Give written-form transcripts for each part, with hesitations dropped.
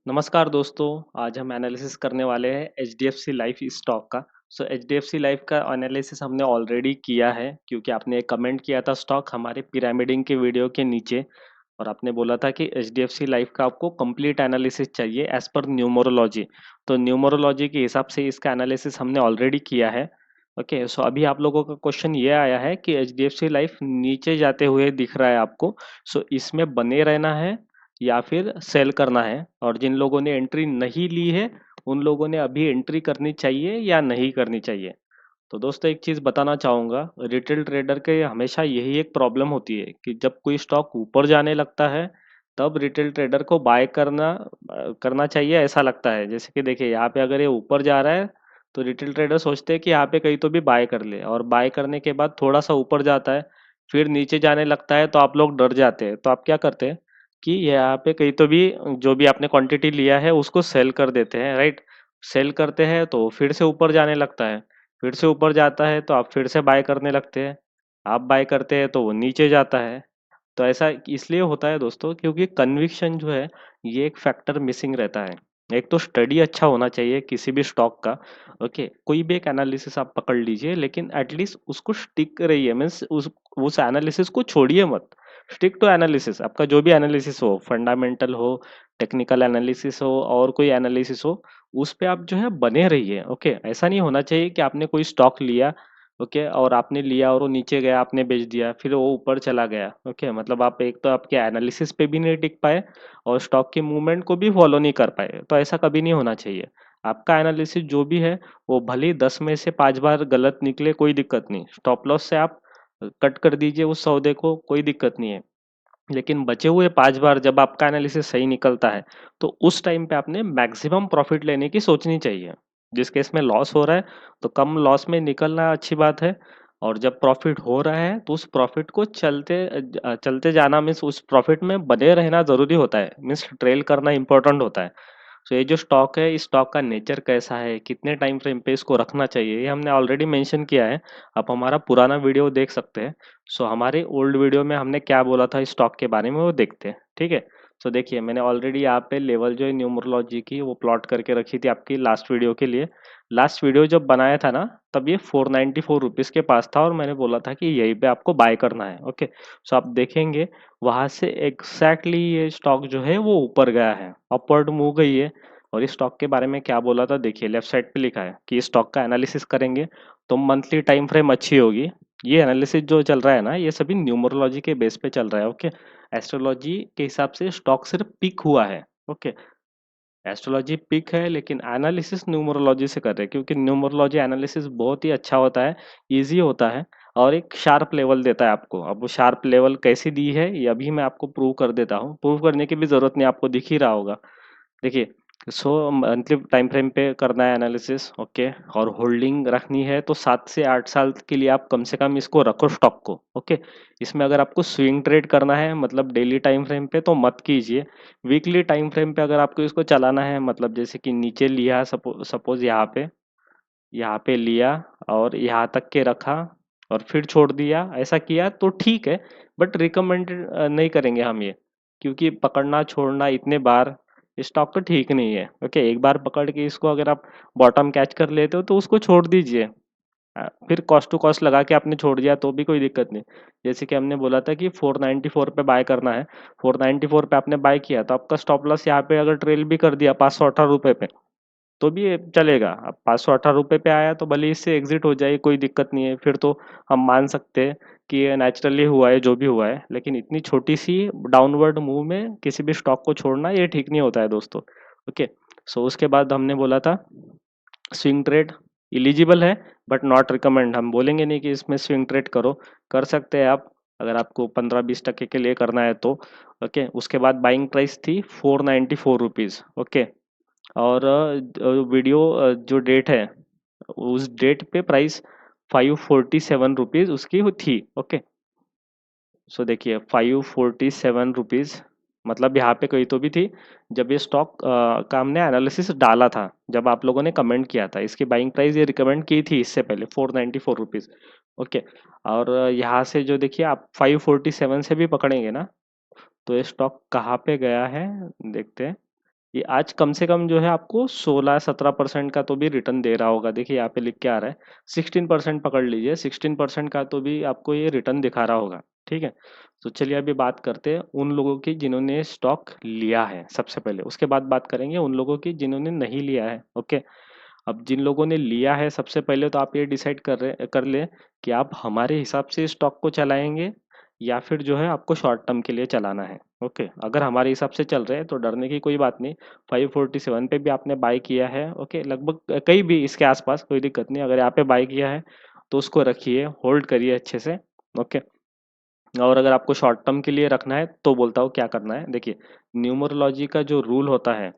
नमस्कार दोस्तों। आज हम एनालिसिस करने वाले हैं एचडीएफसी लाइफ स्टॉक का। एचडीएफसी लाइफ का एनालिसिस हमने ऑलरेडी किया है क्योंकि आपने एक कमेंट किया था स्टॉक हमारे पिरामिडिंग के वीडियो के नीचे। और आपने बोला था कि एचडीएफसी लाइफ का आपको कंप्लीट एनालिसिस चाहिए एज पर न्यूमरोलॉजी। तो न्यूमरोलॉजी के हिसाब से इसका एनालिसिस हमने ऑलरेडी किया है। ओके, सो अभी आप लोगों का क्वेश्चन ये आया है कि एचडीएफसी लाइफ नीचे जाते हुए दिख रहा है आपको। इसमें बने रहना है या फिर सेल करना है, और जिन लोगों ने एंट्री नहीं ली है उन लोगों ने अभी एंट्री करनी चाहिए या नहीं करनी चाहिए। तो दोस्तों एक चीज़ बताना चाहूँगा, रिटेल ट्रेडर के हमेशा यही एक प्रॉब्लम होती है कि जब कोई स्टॉक ऊपर जाने लगता है तब रिटेल ट्रेडर को बाय करना चाहिए ऐसा लगता है। जैसे कि देखिए यहाँ पे अगर ये ऊपर जा रहा है तो रिटेल ट्रेडर सोचते हैं कि यहाँ पे कहीं तो भी बाय कर ले, और बाय करने के बाद थोड़ा सा ऊपर जाता है फिर नीचे जाने लगता है तो आप लोग डर जाते हैं। तो आप क्या करते हैं कि यहाँ पे कहीं तो भी जो भी आपने क्वांटिटी लिया है उसको सेल कर देते हैं, राइट। सेल करते हैं तो फिर से ऊपर जाने लगता है, फिर से ऊपर जाता है तो आप फिर से बाय करने लगते हैं, आप बाय करते हैं तो वो नीचे जाता है। तो ऐसा इसलिए होता है दोस्तों क्योंकि कन्विक्शन जो है ये एक फैक्टर मिसिंग रहता है। एक तो स्टडी अच्छा होना चाहिए किसी भी स्टॉक का। ओके, कोई भी एक एनालिसिस आप पकड़ लीजिए लेकिन एटलीस्ट उसको स्टिक रहिए, मीन्स उस एनालिसिस को छोड़िए मत। स्टिक टू एनालिसिस, आपका जो भी एनालिसिस हो, फंडामेंटल हो, टेक्निकल एनालिसिस हो और कोई एनालिसिस हो, उस पे आप जो है बने रहिए। ओके, ऐसा नहीं होना चाहिए कि आपने कोई स्टॉक लिया, ओके, और आपने लिया और वो नीचे गया आपने बेच दिया फिर वो ऊपर चला गया। ओके, मतलब आप एक तो आपके एनालिसिस पे भी नहीं टिक पाए और स्टॉक के मूवमेंट को भी फॉलो नहीं कर पाए। तो ऐसा कभी नहीं होना चाहिए। आपका एनालिसिस जो भी है वो भले ही 10 में से 5 बार गलत निकले, कोई दिक्कत नहीं, स्टॉप लॉस से आप कट कर दीजिए उस सौदे को, कोई दिक्कत नहीं है। लेकिन बचे हुए 5 बार जब आपका एनालिसिस सही निकलता है तो उस टाइम पे आपने मैक्सिमम प्रॉफिट लेने की सोचनी चाहिए। जिस केस में लॉस हो रहा है तो कम लॉस में निकलना अच्छी बात है, और जब प्रॉफिट हो रहा है तो उस प्रॉफिट को चलते जाना, मीन्स उस प्रॉफिट में बने रहना जरूरी होता है, मीन्स ट्रेल करना इंपॉर्टेंट होता है। तो ये जो स्टॉक है इस स्टॉक का नेचर कैसा है, कितने टाइम फ्रेम पे इसको रखना चाहिए, ये हमने ऑलरेडी मेंशन किया है। आप हमारा पुराना वीडियो देख सकते हैं। हमारे ओल्ड वीडियो में हमने क्या बोला था इस स्टॉक के बारे में वो देखते हैं, ठीक है। देखिए मैंने ऑलरेडी यहाँ पे लेवल जो है न्यूमरोलॉजी की वो प्लॉट करके रखी थी आपकी लास्ट वीडियो के लिए। लास्ट वीडियो जब बनाया था ना तब ये 494 रुपीज़ के पास था और मैंने बोला था कि यहीं पे आपको बाय करना है। ओके, आप देखेंगे वहां से एग्जैक्टली ये स्टॉक जो है वो ऊपर गया है, अपवर्ड मूव गई है। और इस स्टॉक के बारे में क्या बोला था, देखिए लेफ्ट साइड पे लिखा है कि इस स्टॉक का एनालिसिस करेंगे तो मंथली टाइम फ्रेम अच्छी होगी। ये एनालिसिस जो चल रहा है ना ये सभी न्यूमरोलॉजी के बेस पे चल रहा है। ओके, एस्ट्रोलॉजी के हिसाब से स्टॉक सिर्फ पिक हुआ है। ओके, एस्ट्रोलॉजी पिक है लेकिन एनालिसिस न्यूमरोलॉजी से कर रहे हैं क्योंकि न्यूमरोलॉजी एनालिसिस बहुत ही अच्छा होता है, इजी होता है, और एक शार्प लेवल देता है आपको। अब वो शार्प लेवल कैसी दी है ये अभी मैं आपको प्रूव कर देता हूँ, प्रूव करने की भी जरूरत नहीं, आपको दिख ही रहा होगा। देखिए, मंथली टाइम फ्रेम पे करना है एनालिसिस, ओके, और होल्डिंग रखनी है तो 7 से 8 साल के लिए आप कम से कम इसको रखो स्टॉक को। ओके, इसमें अगर आपको स्विंग ट्रेड करना है मतलब डेली टाइम फ्रेम पे तो मत कीजिए। वीकली टाइम फ्रेम पे अगर आपको इसको चलाना है, मतलब जैसे कि नीचे लिया, सपोज यहाँ पे लिया और यहाँ तक के रखा और फिर छोड़ दिया, ऐसा किया तो ठीक है। बट रिकमेंडेड नहीं करेंगे हम ये, क्योंकि पकड़ना छोड़ना इतने बार स्टॉक तो ठीक नहीं है। ओके, एक बार पकड़ के इसको अगर आप बॉटम कैच कर लेते हो तो उसको छोड़ दीजिए। फिर कॉस्ट टू कॉस्ट लगा के आपने छोड़ दिया तो भी कोई दिक्कत नहीं। जैसे कि हमने बोला था कि 494 पे बाय करना है, 494 पे आपने बाय किया तो आपका स्टॉप लॉस यहाँ पे अगर ट्रेल भी कर दिया 518 रुपये पे तो भी ये चलेगा। अब 518 रुपये पे आया तो भले ही इससे एग्जिट हो जाए, कोई दिक्कत नहीं है, फिर तो हम मान सकते हैं कि ये नेचुरली हुआ है जो भी हुआ है। लेकिन इतनी छोटी सी डाउनवर्ड मूव में किसी भी स्टॉक को छोड़ना ये ठीक नहीं होता है दोस्तों। ओके, उसके बाद हमने बोला था स्विंग ट्रेड इलिजिबल है बट नॉट रिकमेंड, हम बोलेंगे नहीं कि इसमें स्विंग ट्रेड करो, कर सकते हैं आप अगर आपको 15-20% के लिए करना है तो। ओके, उसके बाद बाइंग प्राइस थी 494 रुपीज़। ओके, और जो डेट है उस डेट पे प्राइस 547 रुपीज़ उसकी थी। ओके, देखिए 547 रुपीज़ मतलब यहाँ पे कहीं तो भी थी जब ये स्टॉक का हमने एनालिसिस डाला था, जब आप लोगों ने कमेंट किया था इसकी बाइंग प्राइस ये रिकमेंड की थी इससे पहले 494 रुपीज़। ओके, और यहाँ से जो देखिए आप 547 से भी पकड़ेंगे ना तो ये स्टॉक कहाँ पे गया है देखते हैं। ये आज कम से कम जो है आपको 16-17% का तो भी रिटर्न दे रहा होगा। देखिए यहाँ पे लिख के आ रहा है 16% पकड़ लीजिए, 16% का तो भी आपको ये रिटर्न दिखा रहा होगा। ठीक है, तो चलिए अभी बात करते हैं उन लोगों की जिन्होंने स्टॉक लिया है सबसे पहले, उसके बाद बात करेंगे उन लोगों की जिन्होंने नहीं लिया है। ओके, अब जिन लोगों ने लिया है सबसे पहले तो आप ये डिसाइड कर ले कि आप हमारे हिसाब से स्टॉक को चलाएंगे या फिर जो है आपको शॉर्ट टर्म के लिए चलाना है। ओके, अगर हमारे हिसाब से चल रहे हैं तो डरने की कोई बात नहीं। 547 पे भी आपने बाय किया है, ओके, लगभग कहीं भी इसके आसपास कोई दिक्कत नहीं। अगर यहाँ पे बाय किया है तो उसको रखिए, होल्ड करिए अच्छे से। ओके, और अगर आपको शॉर्ट टर्म के लिए रखना है तो बोलता हूँ क्या करना है। देखिए, न्यूमरोलॉजी का जो रूल होता है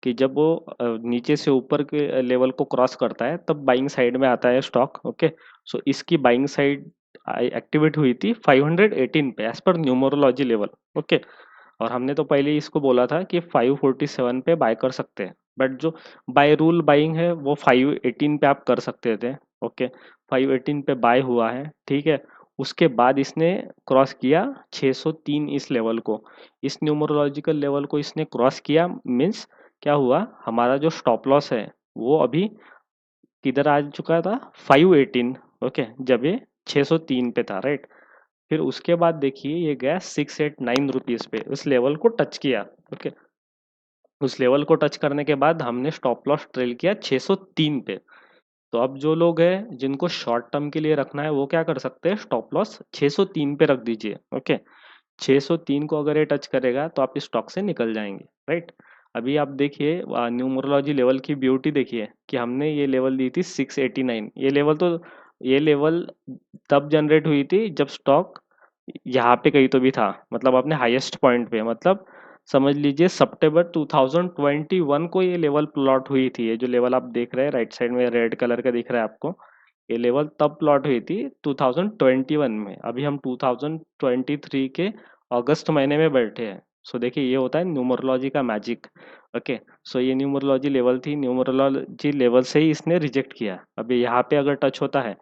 कि जब वो नीचे से ऊपर के लेवल को क्रॉस करता है तब बाइंग साइड में आता है स्टॉक। ओके, सो इसकी बाइंग साइड एक्टिवेट हुई थी 518 पे as per numerology level. Okay, और हमने तो पहले ही इसको बोला था कि 547 पे बाय कर सकते हैं, बट जो बाय रूल बाइंग है वो 518 पे आप कर सकते थे। ओके, 518 पे बाय हुआ है, ठीक है। उसके बाद इसने क्रॉस किया 603 इस लेवल को, इस न्यूमरोलॉजिकल लेवल को इसने क्रॉस किया। मीन्स क्या हुआ, हमारा जो स्टॉप लॉस है वो अभी किधर आ चुका था, 518। ओके, जब ये 603 पे था, राइट। फिर उसके बाद देखिए ये गया 689 रुपीज पे, उस लेवल को टच किया। ओके, उस लेवल को टच करने के बाद हमने स्टॉप लॉस ट्रेल किया 603 पे। तो अब जो लोग हैं जिनको शॉर्ट टर्म के लिए रखना है वो क्या कर सकते हैं, स्टॉप लॉस 603 पे रख दीजिए। ओके, 603 को अगर ये टच करेगा तो आप इस स्टॉक से निकल जाएंगे, राइट। अभी आप देखिए न्यूमरोलॉजी लेवल की ब्यूटी देखिए कि हमने ये लेवल दी थी 689। ये लेवल तब जनरेट हुई थी जब स्टॉक यहाँ पे कहीं तो भी था, मतलब अपने हाईएस्ट पॉइंट पे, मतलब समझ लीजिए सितंबर 2021 को ये लेवल प्लॉट हुई थी। ये जो लेवल आप देख रहे हैं राइट साइड में रेड कलर का दिख रहा है आपको, ये लेवल तब प्लॉट हुई थी 2021 में। अभी हम 2023 के अगस्त महीने में बैठे हैं। सो देखिए ये होता है न्यूमरोलॉजी का मैजिक। ओके, सो ये न्यूमरोलॉजी लेवल थी, न्यूमरोलॉजी लेवल से ही इसने रिजेक्ट किया। अभी यहाँ पे अगर टच होता है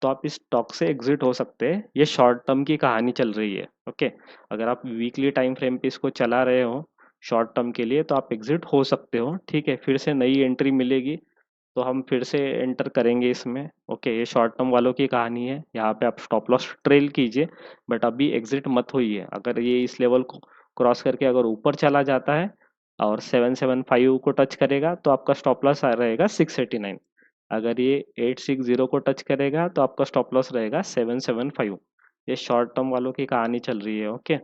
तो आप इस स्टॉक से एग्जिट हो सकते हैं। ये शॉर्ट टर्म की कहानी चल रही है। ओके, अगर आप वीकली टाइम फ्रेम पे इसको चला रहे हो शॉर्ट टर्म के लिए तो आप एग्जिट हो सकते हो। ठीक है, फिर से नई एंट्री मिलेगी तो हम फिर से एंटर करेंगे इसमें। ओके, ये शॉर्ट टर्म वालों की कहानी है। यहाँ पे आप स्टॉप लॉस ट्रेल कीजिए, बट अभी एग्जिट मत होइए। अगर ये इस लेवल को क्रॉस करके अगर ऊपर चला जाता है और 775 को टच करेगा तो आपका स्टॉप लॉस रहेगा 689। अगर ये 860 को टच करेगा तो आपका स्टॉप लॉस रहेगा 775। ये शॉर्ट टर्म वालों की कहानी चल रही है। ओके,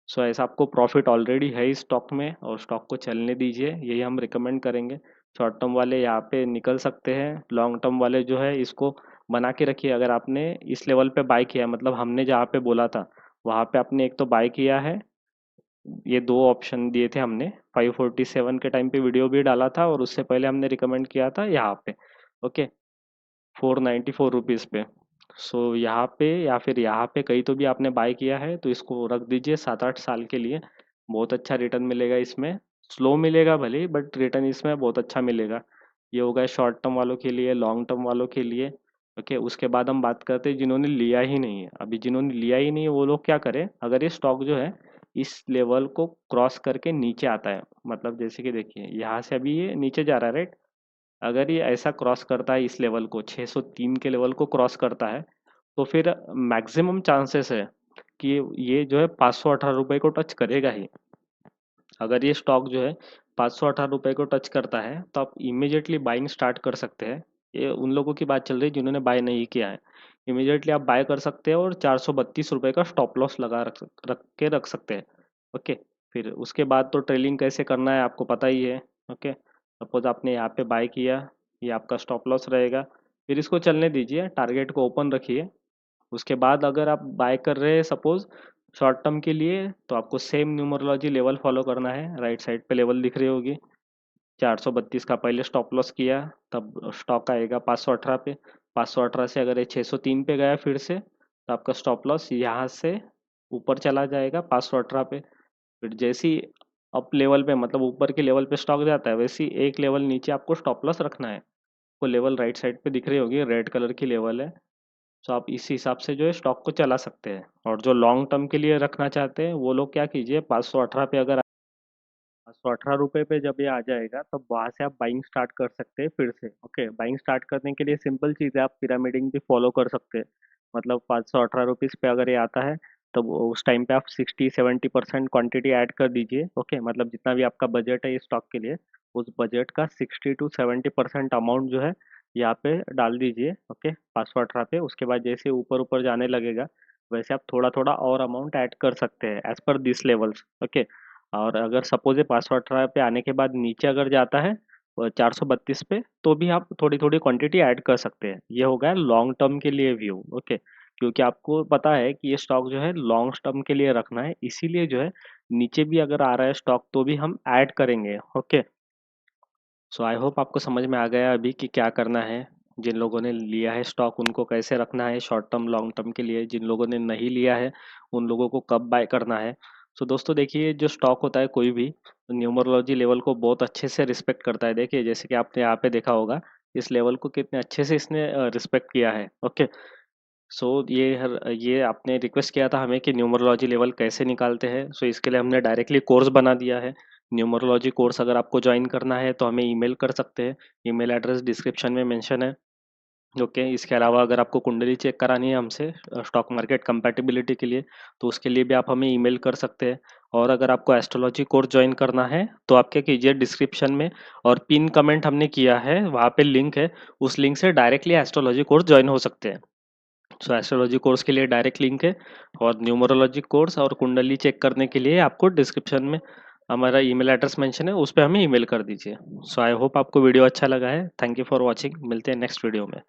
सो ऐसा आपको प्रॉफिट ऑलरेडी है इस स्टॉक में और स्टॉक को चलने दीजिए, यही हम रिकमेंड करेंगे। शॉर्ट टर्म वाले यहाँ पे निकल सकते हैं, लॉन्ग टर्म वाले जो है इसको बना के रखिए। अगर आपने इस लेवल पे बाय किया, मतलब हमने जहाँ पे बोला था वहाँ पे आपने एक तो बाय किया है, ये दो ऑप्शन दिए थे हमने। 547 के टाइम पे वीडियो भी डाला था और उससे पहले हमने रिकमेंड किया था यहाँ पे। ओके, 494 रुपीज़ पे। सो यहाँ पे या फिर यहाँ पे कहीं तो भी आपने बाय किया है तो इसको रख दीजिए 7-8 साल के लिए। बहुत अच्छा रिटर्न मिलेगा इसमें, स्लो मिलेगा भले ही बट रिटर्न इसमें बहुत अच्छा मिलेगा। ये होगा शॉर्ट टर्म वालों के लिए, लॉन्ग टर्म वालों के लिए। ओके, उसके बाद हम बात करते हैं जिन्होंने लिया ही नहीं है। अभी जिन्होंने लिया ही नहीं है वो लोग क्या करें, अगर ये स्टॉक जो है इस लेवल को क्रॉस करके नीचे आता है, मतलब जैसे कि देखिए यहाँ से अभी ये नीचे जा रहा है, राइट। अगर ये ऐसा क्रॉस करता है इस लेवल को, 603 के लेवल को क्रॉस करता है तो फिर मैक्सिमम चांसेस है कि ये जो है 518 रुपये को टच करेगा ही। अगर ये स्टॉक जो है 518 रुपये को टच करता है तो आप इमीडिएटली बाइंग स्टार्ट कर सकते हैं। ये उन लोगों की बात चल रही है जिन्होंने बाय नहीं किया है। इमीडिएटली आप बाय कर सकते हैं और 432 रुपये का स्टॉप लॉस लगा रख सकते हैं। ओके, फिर उसके बाद तो ट्रेलिंग कैसे करना है आपको पता ही है। ओके, सपोज आपने यहाँ पे बाय किया, ये आपका स्टॉप लॉस रहेगा, फिर इसको चलने दीजिए, टारगेट को ओपन रखिए। उसके बाद अगर आप बाय कर रहे हैं सपोज शॉर्ट टर्म के लिए तो आपको सेम न्यूमरोलॉजी लेवल फॉलो करना है। राइट साइड पे लेवल दिख रही होगी, 432 का पहले स्टॉप लॉस किया, तब स्टॉक आएगा 518 पे। 518 से अगर ये 603 पे गया फिर से तो आपका स्टॉप लॉस यहाँ से ऊपर चला जाएगा 518 पे। फिर जैसे ही अप लेवल पे, मतलब ऊपर के लेवल पे स्टॉक जाता है, वैसे ही एक लेवल नीचे आपको स्टॉप लॉस रखना है। वो लेवल राइट साइड पे दिख रही होगी, रेड कलर की लेवल है। तो आप इस हिसाब से जो है स्टॉक को चला सकते हैं। और जो लॉन्ग टर्म के लिए रखना चाहते हैं वो लोग क्या कीजिए, 518 पे अगर ₹518 पे जब ये आ जाएगा तब वहाँ से आप बाइंग स्टार्ट कर सकते हैं फिर से। ओके, बाइंग स्टार्ट करने के लिए सिंपल चीज़ है, आप पिरामिडिंग भी फॉलो कर सकते हैं। मतलब ₹518 पे अगर ये आता है तब उस टाइम पे आप 60-70% क्वांटिटी ऐड कर दीजिए। ओके, मतलब जितना भी आपका बजट है इस स्टॉक के लिए, उस बजट का 60-70% अमाउंट जो है यहाँ पे डाल दीजिए। ओके, 518 पे। उसके बाद जैसे ऊपर ऊपर जाने लगेगा वैसे आप थोड़ा थोड़ा और अमाउंट ऐड कर सकते हैं as per this levels. Okay, और अगर सपोज ये 518 पे आने के बाद नीचे अगर जाता है 432 पे, तो भी आप थोड़ी थोड़ी क्वांटिटी ऐड कर सकते हैं। ये हो गया लॉन्ग टर्म के लिए व्यू। ओके, क्योंकि आपको पता है कि ये स्टॉक जो है लॉन्ग टर्म के लिए रखना है, इसीलिए जो है नीचे भी अगर आ रहा है स्टॉक तो भी हम ऐड करेंगे। ओके, सो आई होप आपको समझ में आ गया अभी कि क्या करना है। जिन लोगों ने लिया है स्टॉक उनको कैसे रखना है शॉर्ट टर्म लॉन्ग टर्म के लिए, जिन लोगों ने नहीं लिया है उन लोगों को कब बाय करना है। सो दोस्तों देखिए, जो स्टॉक होता है कोई भी न्यूमरोलॉजी लेवल को बहुत अच्छे से रिस्पेक्ट करता है। देखिए जैसे कि आपने यहाँ पे देखा होगा, इस लेवल को कितने अच्छे से इसने रिस्पेक्ट किया है। ओके, सो ये आपने रिक्वेस्ट किया था हमें कि न्यूमरोलॉजी लेवल कैसे निकालते हैं। सो इसके लिए हमने डायरेक्टली कोर्स बना दिया है। न्यूमरोलॉजी कोर्स अगर आपको ज्वाइन करना है तो हमें ईमेल कर सकते हैं। ईमेल एड्रेस डिस्क्रिप्शन में मेंशन है। ओके, इसके अलावा अगर आपको कुंडली चेक करानी है हमसे स्टॉक मार्केट कंपैटिबिलिटी के लिए, तो उसके लिए भी आप हमें ईमेल कर सकते हैं। और अगर आपको एस्ट्रोलॉजी कोर्स ज्वाइन करना है तो आप क्या कीजिए, डिस्क्रिप्शन में और पिन कमेंट हमने किया है वहाँ पे लिंक है, उस लिंक से डायरेक्टली एस्ट्रोलॉजी कोर्स ज्वाइन हो सकते हैं। सो एस्ट्रोलॉजी कोर्स के लिए डायरेक्ट लिंक है, और न्यूमरोलॉजी कोर्स और कुंडली चेक करने के लिए आपको डिस्क्रिप्शन में हमारा ईमेल एड्रेस मेंशन है, उस पर हमें ईमेल कर दीजिए। सो आई होप आपको वीडियो अच्छा लगा है। Thank you for watching. मिलते हैं नेक्स्ट वीडियो में।